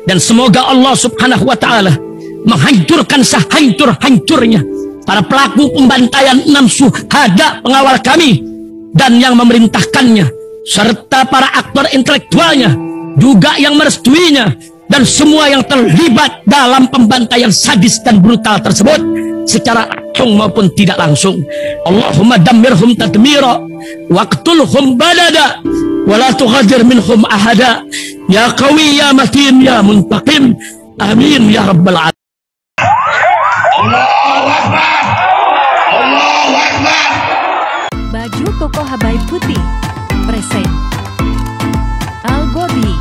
Dan semoga Allah subhanahu wa ta'ala menghancurkan sehancur-hancurnya para pelaku pembantaian 6 syuhada pengawal kami dan yang memerintahkannya, serta para aktor intelektualnya juga yang merestuinya, dan semua yang terlibat dalam pembantaian sadis dan brutal tersebut secara langsung maupun tidak langsung. Allahumma dammirhum tadmira waqtulhum badada wala tughadir minhum ahada ya qawi ya matin ya muntaqim amin ya rabbal alamin. Allahu Akbar, Allahu Akbar. Baju koko Habaib putih present Al Bobby.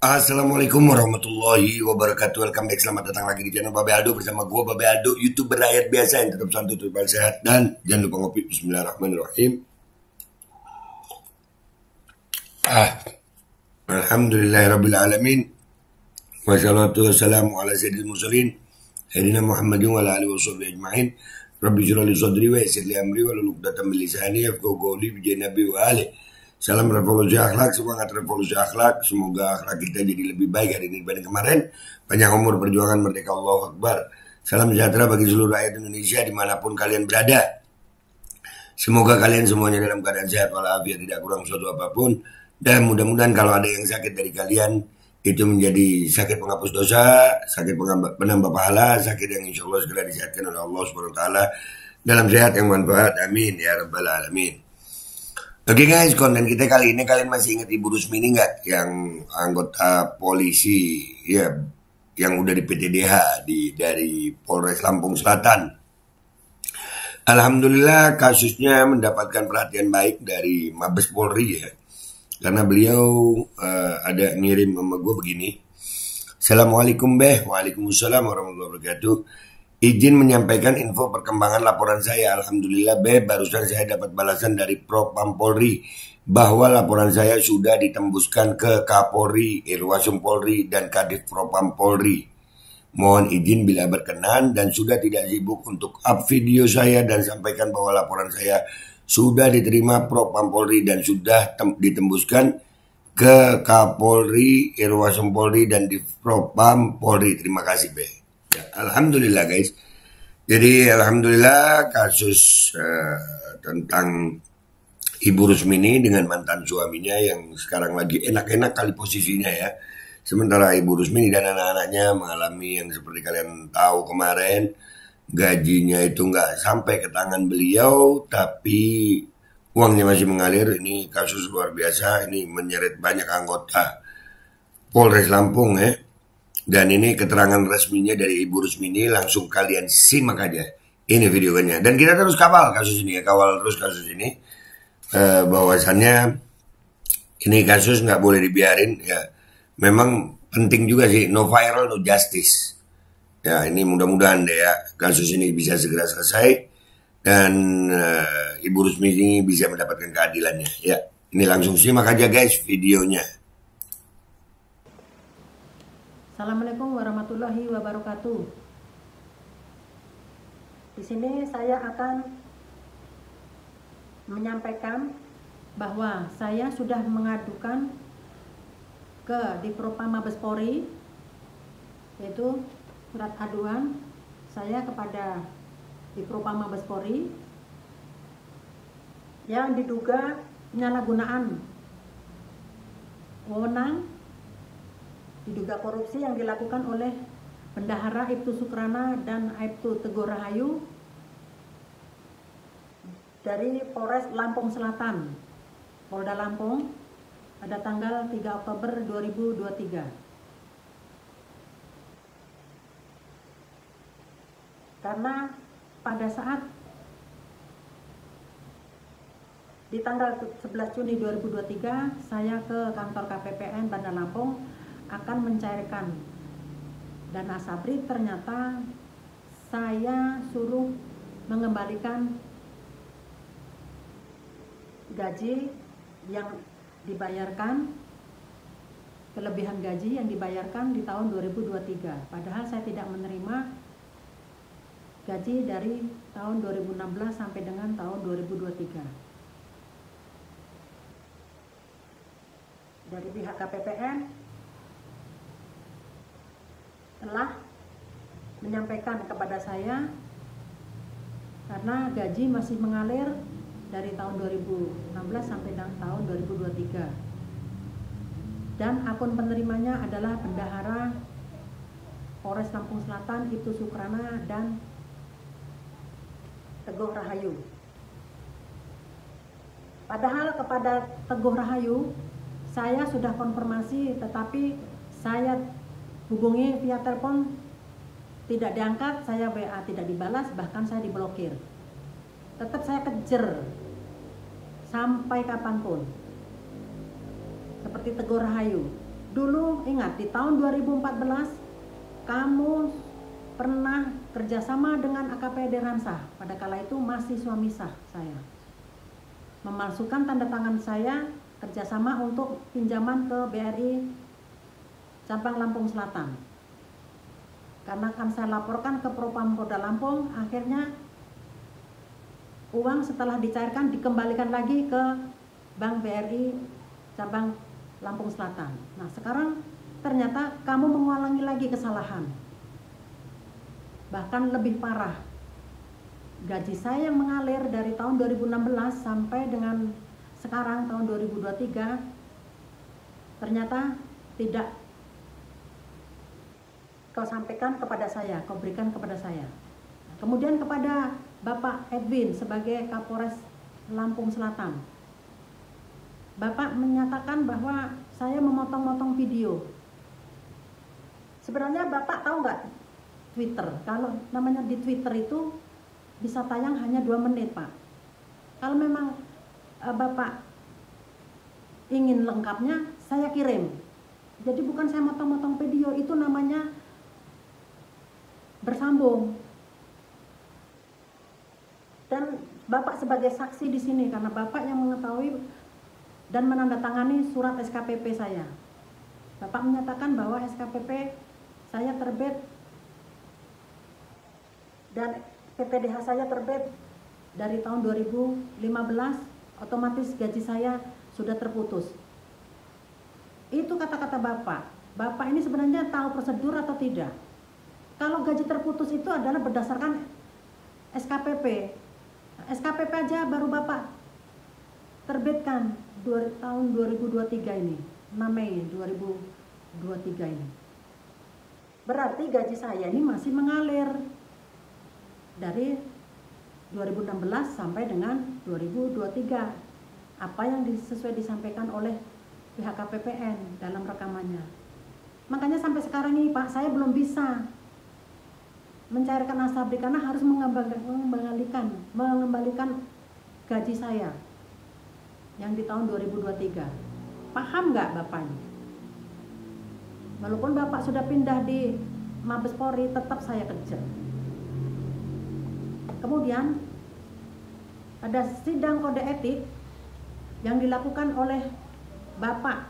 Assalamualaikum warahmatullahi wabarakatuh. Welcome back, selamat datang lagi di channel Babe Aldo bersama gue Babe Aldo, YouTuber rakyat biasa yang tetap santuy, tetap sehat, dan jangan lupa ngopi. Bismillahirrahmanirrahim. Alhamdulillahirrabbilalamin. Wassalatu wassalamu ala sayyidil mursalin sayyidina Muhammadin wa ala alihi washabihi ajma'in. Rabbi shrah li sadri wa yassir li amri wahlul 'uqdatam min lisani yafqahu qawli bi nabi wa alihi. Salam revolusi akhlak, semangat revolusi akhlak. Semoga akhlak kita jadi lebih baik hari ini dibanding kemarin. Panjang umur, perjuangan, merdeka, Allahu Akbar. Salam sejahtera bagi seluruh rakyat Indonesia dimanapun kalian berada. Semoga kalian semuanya dalam keadaan sehat walafiat, tidak kurang suatu apapun. Dan mudah-mudahan kalau ada yang sakit dari kalian, itu menjadi sakit penghapus dosa, sakit penambah pahala, sakit yang insya Allah segera disehatkan oleh Allah SWT dalam sehat yang manfaat. Amin ya rabbal alamin. Oke guys, konten kita kali ini, kalian masih ingat Ibu Rusmini nggak? Yang anggota polisi ya, yang udah di PTDH dari Polres Lampung Selatan. Alhamdulillah kasusnya mendapatkan perhatian baik dari Mabes Polri ya. Karena beliau ada ngirim sama gue begini. Assalamualaikum Beh. Waalaikumsalam warahmatullahi wabarakatuh. Izin menyampaikan info perkembangan laporan saya. Alhamdulillah Beh, barusan saya dapat balasan dari Propam Polri bahwa laporan saya sudah ditembuskan ke Kapolri, Irwasum Polri, dan Kadif Propam Polri. Mohon izin bila berkenan dan sudah tidak sibuk untuk up video saya dan sampaikan bahwa laporan saya sudah diterima Propam Polri dan sudah ditembuskan ke Kapolri, Irwasum Polri, dan di Propam Polri. Terima kasih Beh. Ya, alhamdulillah guys. Jadi alhamdulillah kasus tentang Ibu Rusmini dengan mantan suaminya yang sekarang lagi enak-enak kali posisinya ya. Sementara Ibu Rusmini dan anak-anaknya mengalami yang seperti kalian tahu kemarin, gajinya itu nggak sampai ke tangan beliau, tapi uangnya masih mengalir. Ini kasus luar biasa, ini menyeret banyak anggota Polres Lampung ya. Dan ini keterangan resminya dari Ibu Rusmini, langsung kalian simak aja ini videonya. Dan kita terus kawal kasus ini ya, kawal terus kasus ini. Bahwasannya ini kasus nggak boleh dibiarin ya. Memang penting juga sih, no viral no justice. Ya ini mudah-mudahan deh ya kasus ini bisa segera selesai dan Ibu Rusmini bisa mendapatkan keadilannya ya. Ini langsung simak aja guys videonya. Assalamualaikum warahmatullahi wabarakatuh. Di sini saya akan menyampaikan bahwa saya sudah mengadukan ke Dipropam Mabes Polri, yaitu surat aduan saya kepada Dipropam Mabes Polri yang diduga penyalahgunaan wewenang, diduga korupsi yang dilakukan oleh Bendahara Ibtu Sukrana dan Ibtu Teguh Rahayu dari Polres Lampung Selatan, Polda Lampung, pada tanggal 3 Oktober 2023. Karena pada saat di tanggal 11 Juni 2023 saya ke kantor KPPN Bandar Lampung akan mencairkan dana sabri, ternyata saya suruh mengembalikan gaji yang dibayarkan, kelebihan gaji yang dibayarkan di tahun 2023. Padahal saya tidak menerima gaji dari tahun 2016 sampai dengan tahun 2023. Dari pihak KPPN telah menyampaikan kepada saya karena gaji masih mengalir dari tahun 2016 sampai tahun 2023, dan akun penerimanya adalah Bendahara Polres Lampung Selatan Ibtu Sukrana dan Teguh Rahayu. Padahal kepada Teguh Rahayu saya sudah konfirmasi, tetapi saya hubungi via telepon tidak diangkat, saya WA tidak dibalas, bahkan saya diblokir. Tetap saya kejar sampai kapanpun. Seperti Teguh Rahayu. Dulu ingat di tahun 2014 kamu pernah kerjasama dengan AKP Deransah. Pada kala itu masih suami sah saya. Memalsukan tanda tangan saya kerjasama untuk pinjaman ke BRI cabang Lampung Selatan. Karena kan saya laporkan ke Propam Polda Lampung, akhirnya uang setelah dicairkan dikembalikan lagi ke Bank BRI cabang Lampung Selatan. Nah, sekarang ternyata kamu mengulangi lagi kesalahan. Bahkan lebih parah. Gaji saya yang mengalir dari tahun 2016 sampai dengan sekarang tahun 2023 ternyata tidak kau sampaikan kepada saya, kau berikan kepada saya. Kemudian kepada Bapak Edwin sebagai Kapolres Lampung Selatan. Bapak menyatakan bahwa saya memotong-motong video. Sebenarnya Bapak tahu nggak Twitter? Kalau namanya di Twitter itu bisa tayang hanya 2 menit, Pak. Kalau memang Bapak ingin lengkapnya, saya kirim. Jadi bukan saya motong-motong video, itu namanya bersambung. Dan Bapak sebagai saksi di sini karena Bapak yang mengetahui dan menandatangani surat SKPP saya. Bapak menyatakan bahwa SKPP saya terbit dan PPDH saya terbit dari tahun 2015, otomatis gaji saya sudah terputus. Itu kata-kata Bapak. Bapak ini sebenarnya tahu prosedur atau tidak? Kalau gaji terputus itu adalah berdasarkan SKPP. SKPP aja baru Bapak terbitkan tahun 2023 ini, 6 Mei 2023 ini. Berarti gaji saya ini masih mengalir dari 2016 sampai dengan 2023. Apa yang sesuai disampaikan oleh pihak KPPN dalam rekamannya. Makanya sampai sekarang ini Pak, saya belum bisa mencairkan asabri karena harus mengembalikan gaji saya yang di tahun 2023. Paham nggak Bapak ini? Walaupun Bapak sudah pindah di Mabes Polri, tetap saya kejar. Kemudian ada sidang kode etik yang dilakukan oleh Bapak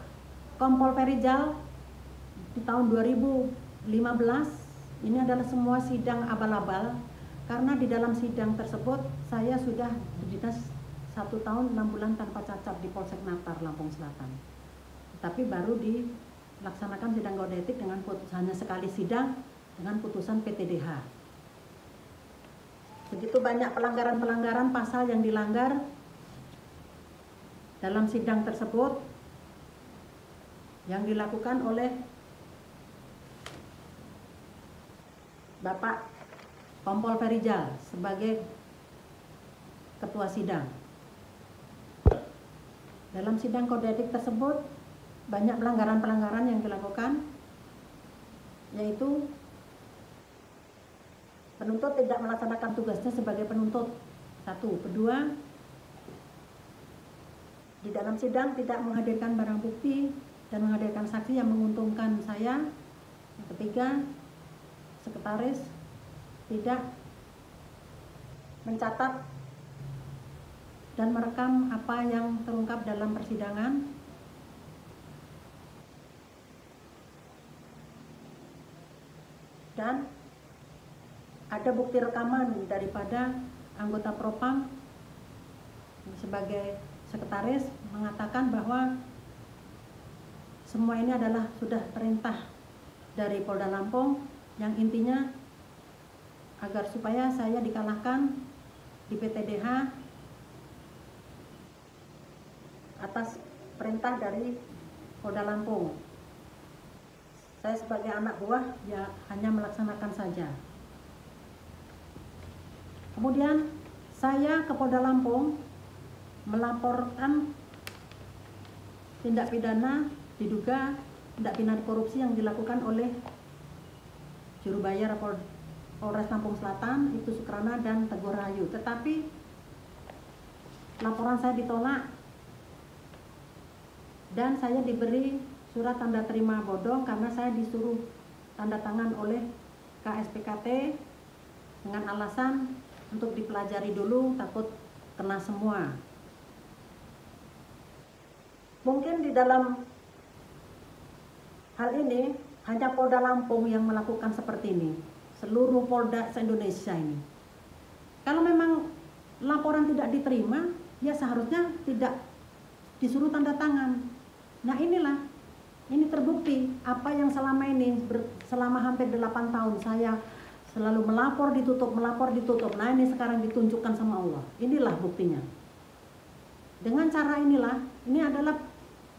Kompol Ferijal di tahun 2015. Ini adalah semua sidang abal-abal karena di dalam sidang tersebut saya sudah berdinas 1 tahun 6 bulan tanpa cacat di Polsek Natar, Lampung Selatan. Tapi baru dilaksanakan sidang kode etik dengan hanya sekali sidang dengan putusan PTDH. Begitu banyak pelanggaran-pelanggaran pasal yang dilanggar dalam sidang tersebut yang dilakukan oleh Bapak Kompol Ferijal sebagai ketua sidang. Dalam sidang kode etik tersebut banyak pelanggaran-pelanggaran yang dilakukan, yaitu penuntut tidak melaksanakan tugasnya sebagai penuntut. 1. Kedua, di dalam sidang tidak menghadirkan barang bukti dan menghadirkan saksi yang menguntungkan saya. Yang ketiga, sekretaris tidak mencatat dan merekam apa yang terungkap dalam persidangan. Dan ada bukti rekaman daripada anggota Propam sebagai sekretaris mengatakan bahwa semua ini adalah sudah perintah dari Polda Lampung, yang intinya agar supaya saya dikalahkan di PTDH atas perintah dari Polda Lampung. Saya sebagai anak buah ya hanya melaksanakan saja. Kemudian saya ke Polda Lampung melaporkan tindak pidana diduga tindak pidana korupsi yang dilakukan oleh juru bayar Polres Lampung Selatan, Ibtu Sukrana dan Teguh Rahayu. Tetapi laporan saya ditolak dan saya diberi surat tanda terima bodong karena saya disuruh tanda tangan oleh KSPKT dengan alasan untuk dipelajari dulu, takut kena semua. Mungkin di dalam hal ini hanya Polda Lampung yang melakukan seperti ini, seluruh Polda se-Indonesia ini. Kalau memang laporan tidak diterima, ya seharusnya tidak disuruh tanda tangan. Nah ini terbukti apa yang selama ini, selama hampir 8 tahun saya selalu melapor ditutup. Nah ini sekarang ditunjukkan sama Allah. Inilah buktinya. Dengan cara inilah, ini adalah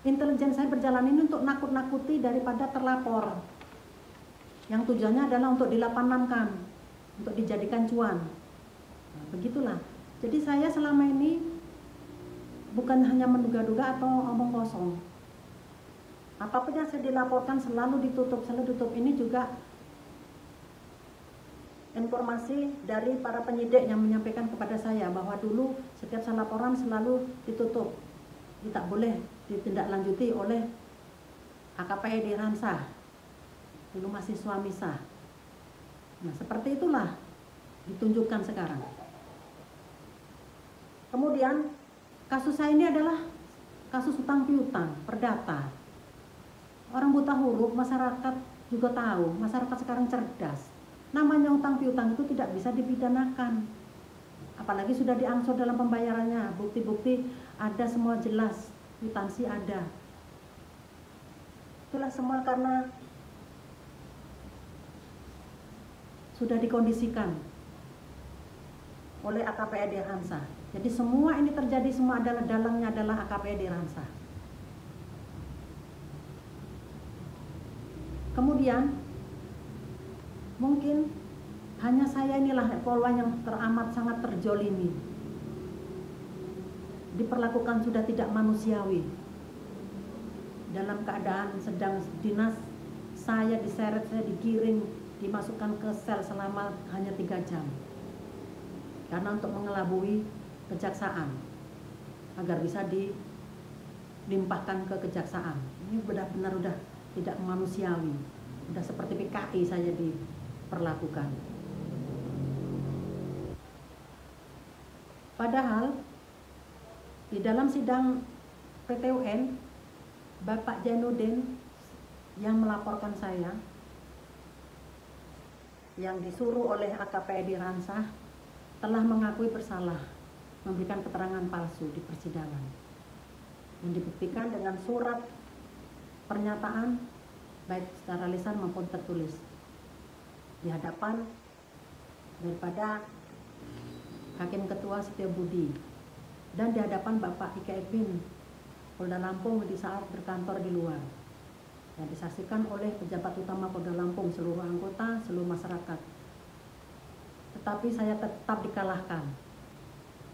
intelijen saya berjalan ini untuk nakut-nakuti daripada terlapor. Yang tujuannya adalah untuk dilapanamkan, untuk dijadikan cuan. Nah, begitulah. Jadi saya selama ini bukan hanya menduga-duga atau omong kosong. Apapun yang saya dilaporkan selalu ditutup. Ini juga informasi dari para penyidik yang menyampaikan kepada saya bahwa dulu setiap saya laporan selalu ditutup. Tidak boleh ditindaklanjuti oleh AKP Edi Ransah. Dulu masih suami sah. Nah, seperti itulah ditunjukkan sekarang. Kemudian kasus saya ini adalah kasus hutang piutang perdata. Orang buta huruf, masyarakat juga tahu, masyarakat sekarang cerdas. Namanya hutang piutang itu tidak bisa dipidanakan. Apalagi sudah diangsur dalam pembayarannya, bukti-bukti ada semua jelas, kwitansi ada. Itulah semua karena sudah dikondisikan oleh AKP Edi Ransah. Jadi semua ini terjadi, semua adalah dalangnya adalah AKP Edi Ransah. Kemudian mungkin hanya saya inilah polwan yang teramat sangat terjolimi, diperlakukan sudah tidak manusiawi. Dalam keadaan sedang dinas, saya diseret, saya digiring, dimasukkan ke sel selama hanya 3 jam karena untuk mengelabui kejaksaan agar bisa dilimpahkan ke kejaksaan. Ini benar-benar udah tidak manusiawi, udah seperti PKI saya diperlakukan. Padahal di dalam sidang PT UN, Bapak Jainuddin yang melaporkan saya, yang disuruh oleh AKP Edi Ransah, telah mengakui bersalah, memberikan keterangan palsu di persidangan, yang dibuktikan dengan surat pernyataan baik secara lisan maupun tertulis di hadapan daripada Hakim Ketua Setiabudi dan di hadapan Bapak Ika Epin Polda Lampung di saat berkantor di luar, yang disaksikan oleh pejabat utama Polda Lampung, seluruh anggota, seluruh masyarakat. Tetapi saya tetap dikalahkan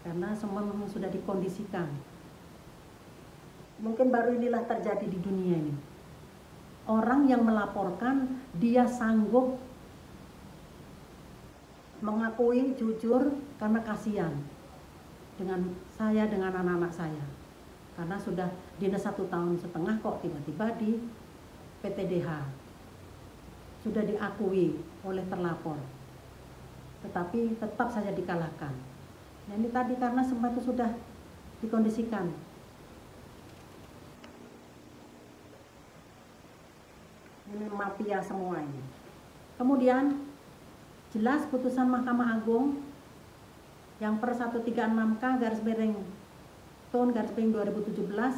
karena semua memang sudah dikondisikan. Mungkin baru inilah terjadi di dunia ini. Orang yang melaporkan, dia sanggup mengakui jujur karena kasihan dengan saya, dengan anak-anak saya. Karena sudah dinas 1,5 tahun kok tiba-tiba di PTDH. Sudah diakui oleh terlapor. tetapi tetap saja dikalahkan. Nah, ini tadi karena semua itu sudah dikondisikan. Ini mafia semua ini. Kemudian jelas putusan Mahkamah Agung yang per 136K/2017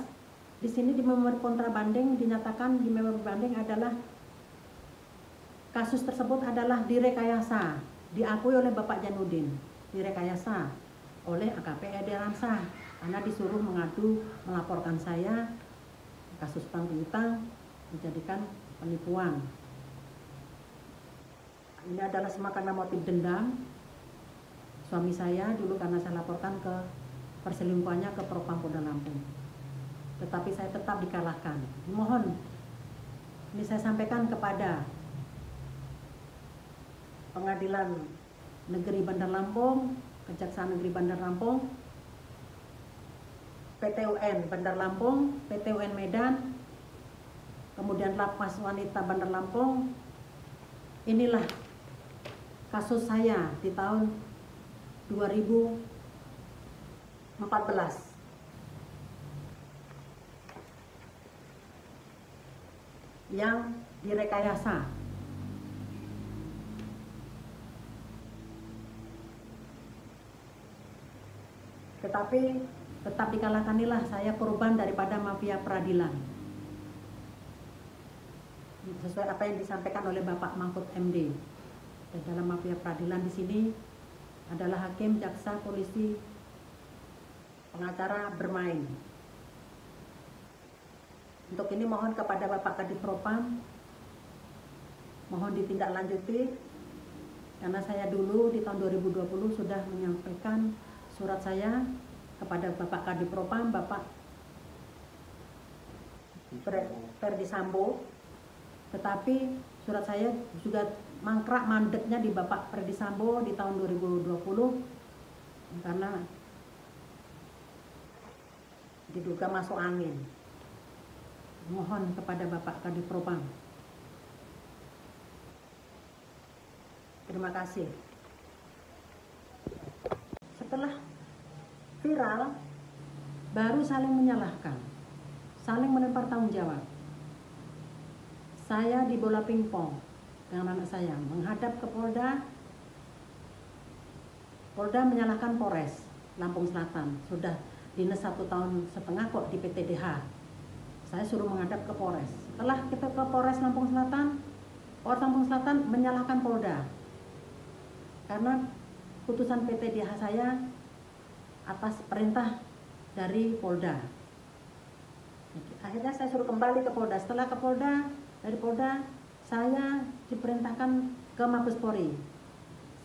di sini di memori kontrabanding dinyatakan di memori banding adalah kasus tersebut adalah direkayasa, diakui oleh Bapak Jainuddin, direkayasa oleh AKP Ede Ramsah karena disuruh melaporkan saya kasus utang piutang dijadikan penipuan. Ini adalah semua karena motif dendam suami saya dulu karena saya laporkan ke perselingkuhannya ke Propam Polda Lampung. Tetapi saya tetap dikalahkan. Mohon ini saya sampaikan kepada Pengadilan Negeri Bandar Lampung, Kejaksaan Negeri Bandar Lampung, PT UN Bandar Lampung, PT UN Medan, kemudian Lapas Wanita Bandar Lampung. Inilah kasus saya di tahun 2014. Yang direkayasa. Tetapi tetap dikalahkanilah saya korban daripada mafia peradilan. Sesuai apa yang disampaikan oleh Bapak Mahfud MD. Dan dalam mafia peradilan di sini adalah hakim, jaksa, polisi, pengacara bermain. Untuk ini mohon kepada Bapak Kadif Propam, mohon ditindaklanjuti karena saya dulu di tahun 2020 sudah menyampaikan surat saya kepada Bapak Kadif Propam, Bapak Ferdi Sambo, tetapi surat saya juga mangkrak mandeknya di Bapak Ferdi Sambo di tahun 2020 karena diduga masuk angin. Mohon kepada Bapak Kadif Propam. Terima kasih. Setelah viral, baru saling menyalahkan, saling melempar tanggung jawab. Saya di bola pingpong dengan anak saya menghadap ke Polda. Polda menyalahkan Polres Lampung Selatan. Sudah dinas 1,5 tahun kok di PTDH. Saya suruh menghadap ke Polres. Setelah kita ke Polres Lampung Selatan, Polres Lampung Selatan menyalahkan Polda. Karena putusan PTDH saya atas perintah dari Polda. Akhirnya saya suruh kembali ke Polda. Setelah ke Polda, dari Polda saya diperintahkan ke Mabes Polri.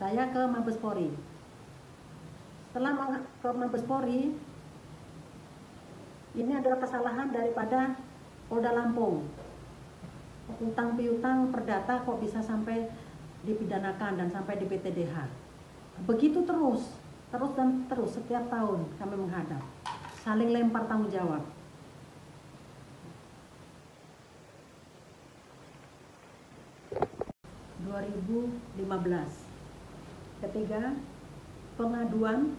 Saya ke Mabes Polri. Setelah ke Mabes Polri, ini adalah kesalahan daripada Polda Lampung. Utang piutang perdata kok bisa sampai dipidanakan dan sampai di PTDH. Begitu terus dan terus setiap tahun kami menghadap, saling lempar tanggung jawab. Ketiga, pengaduan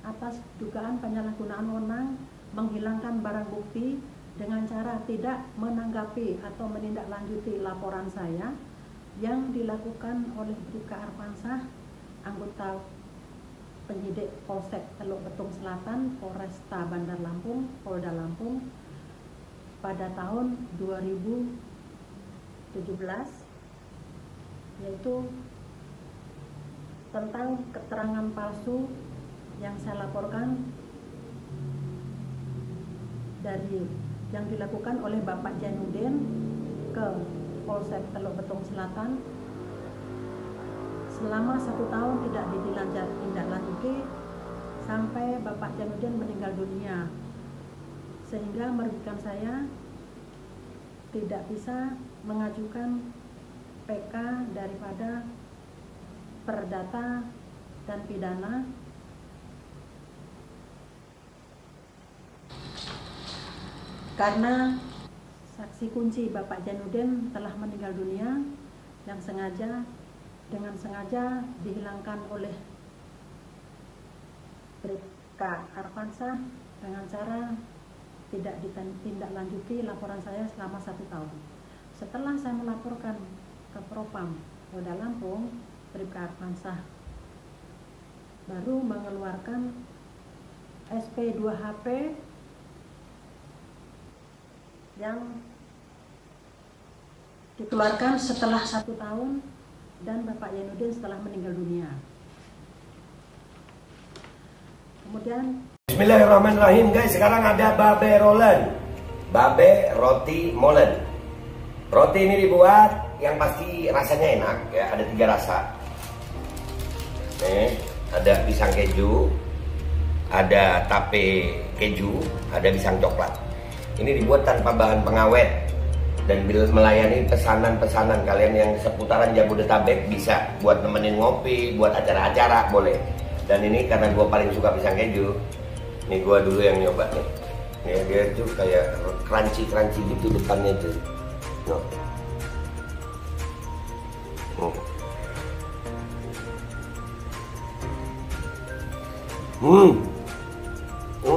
atas dugaan penyalahgunaan wewenang menghilangkan barang bukti dengan cara tidak menanggapi atau menindaklanjuti laporan saya yang dilakukan oleh Bribka Arfansah, anggota penyidik Polsek Teluk Betung Selatan, Polresta Bandar Lampung, Polda Lampung pada tahun 2017, yaitu tentang keterangan palsu yang saya laporkan dari yang dilakukan oleh Bapak Jainuddin ke Polsek Teluk Betung Selatan selama 1 tahun tidak ditindaklanjuti sampai Bapak Jainuddin meninggal dunia, sehingga merugikan saya tidak bisa mengajukan PK daripada perdata dan pidana karena saksi kunci Bapak Jainuddin telah meninggal dunia yang sengaja dengan sengaja dihilangkan oleh Bribka Arfansyah dengan cara tidak ditindaklanjuti laporan saya selama 1 tahun. Setelah saya melaporkan ke Propam Polda Lampung, Bribka Arfansyah baru mengeluarkan SP 2HP yang dikeluarkan setelah 1 tahun dan Bapak Yainuddin setelah meninggal dunia. Kemudian Bismillahirrahmanirrahim guys, sekarang ada babe rolen, babe roti molen. Roti ini dibuat yang pasti rasanya enak ya, ada 3 rasa. Nih, ada pisang keju, ada tape keju, ada pisang coklat. Ini dibuat tanpa bahan pengawet dan melayani pesanan-pesanan kalian yang seputaran Jabodetabek, bisa buat nemenin ngopi, buat acara-acara boleh. Dan ini karena gue paling suka pisang keju, ini gue dulu yang nyoba nih. Nih dia tuh kayak crunchy gitu depannya tuh. No.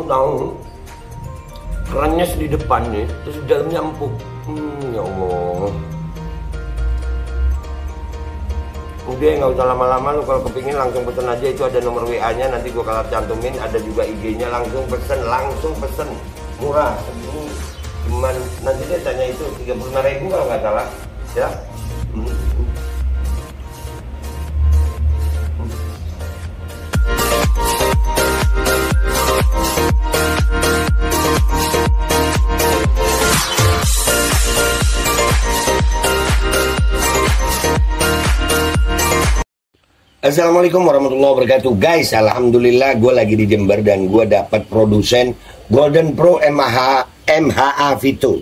Tahu kerennya di depannya, terus di dalamnya empuk. Ya Allah. Udah nggak usah lama-lama, lu kalau kepingin langsung pesen aja, itu ada nomor WA-nya, nanti gua kalau cantumin, ada juga IG-nya, langsung pesen, murah. Ini cuman nanti dia tanya itu 35.000 kalau nggak salah, ya. Assalamualaikum warahmatullahi wabarakatuh guys. Alhamdulillah gue lagi di Jember dan gue dapat produsen Golden Pro MHA Vito.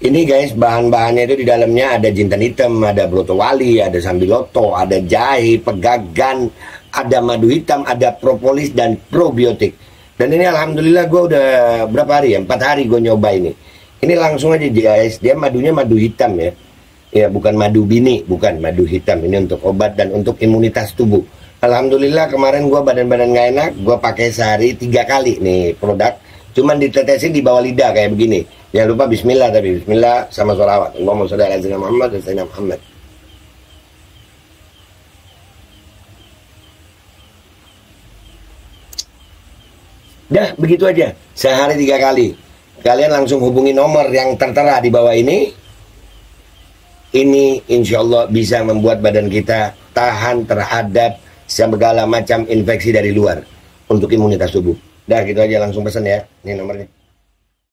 Ini guys, bahan-bahannya itu di dalamnya ada jintan hitam, ada broto wali, ada sambiloto, ada jahe, pegagan, ada madu hitam, ada propolis dan probiotik. Dan ini alhamdulillah gue udah berapa hari ya, 4 hari gue nyoba ini. Ini langsung aja guys, dia madunya madu hitam ya. Ya bukan madu bini, bukan madu hitam. Ini untuk obat dan untuk imunitas tubuh. Alhamdulillah kemarin gue badan-badan gak enak, gue pakai sehari 3 kali nih produk. Cuman ditetesin di bawah lidah kayak begini. Jangan lupa bismillah, tapi bismillah sama sholawat. Allahumma sholli ala sayyidina Muhammad dan sayyidina Muhammad. Dah begitu aja, sehari 3 kali. Kalian langsung hubungi nomor yang tertera di bawah ini. Ini insya Allah bisa membuat badan kita tahan terhadap segala macam infeksi dari luar untuk imunitas tubuh. Dah gitu aja, langsung pesan ya. Ini nomornya.